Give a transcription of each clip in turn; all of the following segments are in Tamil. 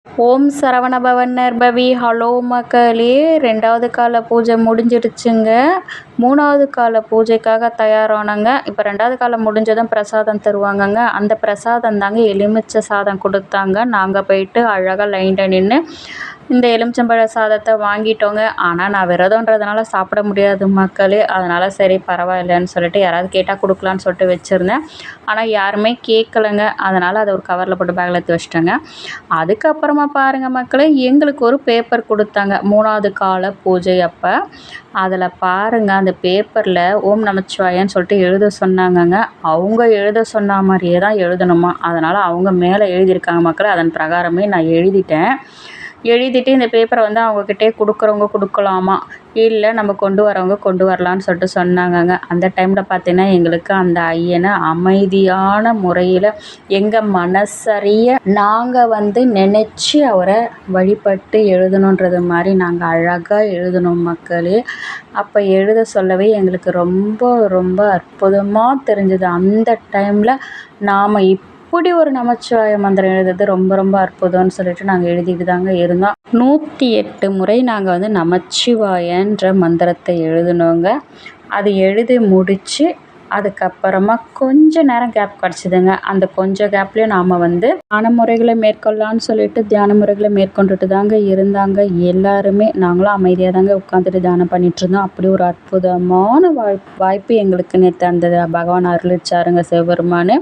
ஓம் சரவணபவன் நற்பவி. ஹலோ மக்களே, 2வது கால பூஜை முடிஞ்சிடுச்சுங்க. 3வது கால பூஜைக்காக தயாரானங்க. இப்போ 2வது காலம் முடிஞ்சதும் பிரசாதம் தருவாங்கங்க. அந்த பிரசாதம் தாங்க எலுமிச்சை சாதம் கொடுத்தாங்க. நாங்கள் போயிட்டு அழகாக லைனில் நின்று இந்த எலுமிச்சம்பழ சாதத்தை வாங்கிட்டோங்க. ஆனால் நான் விரதன்றதுனால சாப்பிட முடியாது மக்களே. அதனால் சரி பரவாயில்லைன்னு சொல்லிட்டு யாராவது கேட்டால் கொடுக்கலான்னு சொல்லிட்டு வச்சுருந்தேன். ஆனால் யாருமே கேட்கலைங்க. அதனால் அதை ஒரு கவரில் போட்டு பேக்கில் எடுத்து வச்சிட்டேங்க. அதுக்கப்புறமா பாருங்கள் மக்களே, எங்களுக்கு ஒரு பேப்பர் கொடுத்தாங்க 3வது கால பூஜை அப்போ. அதில் பாருங்கள், அந்த பேப்பரில் ஓம் நமச்சிவாயன்னு சொல்லிட்டு எழுத சொன்னாங்கங்க. அவங்க எழுத சொன்ன மாதிரியே தான் எழுதணுமா. அதனால் அவங்க மேலே எழுதியிருக்காங்க மக்களே. அதன் பிரகாரமே நான் எழுதிட்டு இந்த பேப்பரை வந்து அவங்கக்கிட்டே கொடுக்குறவங்க கொடுக்கலாமா, இல்லை நம்ம கொண்டு வரவங்க கொண்டு வரலான்னு சொல்லிட்டு சொன்னாங்கங்க. அந்த டைமில் பார்த்தீங்கன்னா எங்களுக்கு அந்த ஐயனை அமைதியான முறையில் எங்கள் மனசறிய நாங்கள் வந்து நினச்சி அவரை வழிபட்டு எழுதணுன்றது மாதிரி நாங்கள் அழகாக எழுதணும் மக்களே. அப்போ எழுத சொல்லவே எங்களுக்கு ரொம்ப ரொம்ப அற்புதமாக தெரிஞ்சது. அந்த டைமில் நாம் இப்படி ஒரு நமச்சிவாய மந்திரம் எழுதுறது ரொம்ப ரொம்ப அற்புதம்னு சொல்லிட்டு நாங்கள் எழுதிட்டு தாங்க இருந்தோம். 108 முறை நாங்கள் வந்து நமச்சிவாயன்ற மந்திரத்தை எழுதினோங்க. அது எழுதி முடித்து அதுக்கப்புறமா கொஞ்சம் நேரம் கேப் கிடச்சிதுங்க. அந்த கொஞ்சம் கேப்லேயும் நாம் வந்து தியான முறைகளை மேற்கொள்ளலான்னு சொல்லிட்டு தியான முறைகளை மேற்கொண்டுட்டு தாங்க இருந்தாங்க எல்லாருமே. நாங்களும் அமைதியாக தாங்க உட்காந்துட்டு தியானம் பண்ணிகிட்ருந்தோம். அப்படி ஒரு அற்புதமான வாய்ப்பு எங்களுக்கு நேற்று அந்த பகவான் அருளிச்சாருங்க சிவபெருமான்.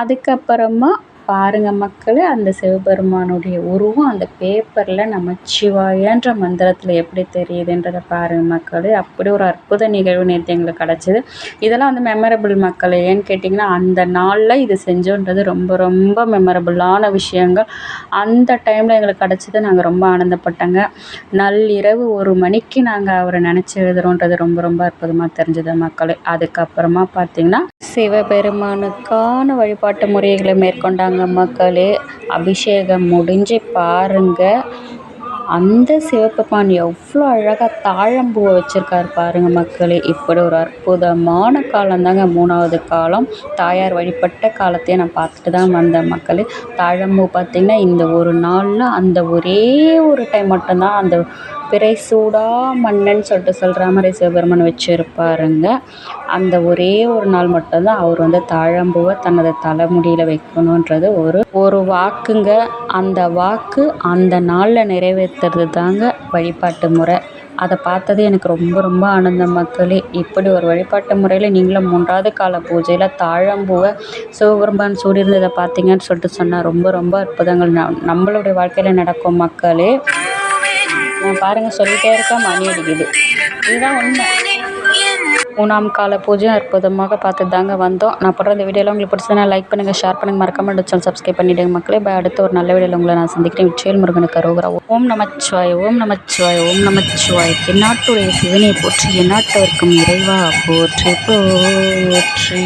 அதுக்கப்புறமா பாருங்கள் மக்களே, அந்த சிவபெருமானுடைய உருவம் அந்த பேப்பரில் நமச்சிவாயன்ற மந்திரத்தில் எப்படி தெரியுதுன்றதை பாருங்கள் மக்களே. அப்படி ஒரு அற்புத நிகழ்வு நேற்று எங்களுக்கு கிடச்சிது. இதெல்லாம் வந்து மெமரபிள் மக்களே. ஏன்னு கேட்டிங்கன்னா அந்த நாளில் இது செஞ்சோன்றது ரொம்ப ரொம்ப மெமரபுளான விஷயங்கள். அந்த டைமில் எங்களுக்கு கிடச்சிது. நாங்கள் ரொம்ப ஆனந்தப்பட்டோங்க. நள்ளிரவு 1 மணிக்கு நாங்கள் அவரை நினச்சி எழுதுகிறோன்றது ரொம்ப ரொம்ப அற்புதமாக தெரிஞ்சது மக்களே. அதுக்கப்புறமா பார்த்திங்கன்னா சிவபெருமானுக்கான வழிபாட்டு முறைகளை மேற்கொண்டாங்க மக்களே. அபிஷேகம் முடிஞ்சு பாருங்கள், அந்த சிவபெருமான் எவ்வளோ அழகாக தாழம்பூவை வச்சுருக்காரு பாருங்கள் மக்களே. இப்படி ஒரு அற்புதமான காலந்தாங்க 3வது காலம். தாயார் வழிபட்ட காலத்தையே நான் பார்த்துட்டு தான் வந்தேன் மக்களே. தாழம்பூ பார்த்திங்கன்னா இந்த ஒரு நாளில் அந்த ஒரே ஒரு டைம் மட்டும்தான் அந்த பிறை சூடா மன்னன் சொல்லிட்டு சொல்கிற மாதிரி சிவபெருமான் வச்சுருப்பாருங்க. அந்த ஒரே ஒரு நாள் மட்டும்தான் அவர் வந்து தாழம்பூவை தனது தலைமுடியில் வைக்கணுன்றது ஒரு வாக்குங்க. அந்த வாக்கு அந்த நாளில் நிறைவேற்றுறது தாங்க வழிபாட்டு முறை. அதை பார்த்தது எனக்கு ரொம்ப ரொம்ப ஆனந்தம் மக்களே. இப்படி ஒரு வழிபாட்டு முறையில் நீங்களும் 3வது கால பூஜையில் தாழம்பூவை சிவபெருமான் சூடியிருந்ததை பார்த்தீங்கன்னு சொல்லிட்டு சொன்னால் ரொம்ப ரொம்ப அற்புதங்கள் நம்மளுடைய வாழ்க்கையில் நடக்கும் மக்களே. நான் பாருங்கள் சொல்லிகிட்டே இருக்கேன், மணி அடிக்குது. இதுதான் உண்மை. 3ஆம் கால பூஜையும் அற்புதமாக பார்த்துட்டு தாங்க வந்தோம். நான் போடுற இந்த வீடியோவில் உங்களுக்கு பிடிச்சதுன்னா லைக் பண்ணுங்கள், ஷேர் பண்ணுங்கள், மறக்காமல் சேனல் சப்ஸ்கிரைப் பண்ணிவிடுங்க மக்களே. அடுத்த ஒரு நல்ல வீடியோவில் உங்களை நான் சந்திக்கிறேன். வெற்றிவேல் முருகனுக்கு அரோகரா. ஓம் நமச்சிவாய, ஓம் நமச்சிவாய, ஓம் நமச்சிவாய. தென்னாட்டுடைய சிவனை போற்றி, எந்நாட்டவர்க்கும் இறைவா போற்றி போற்றி.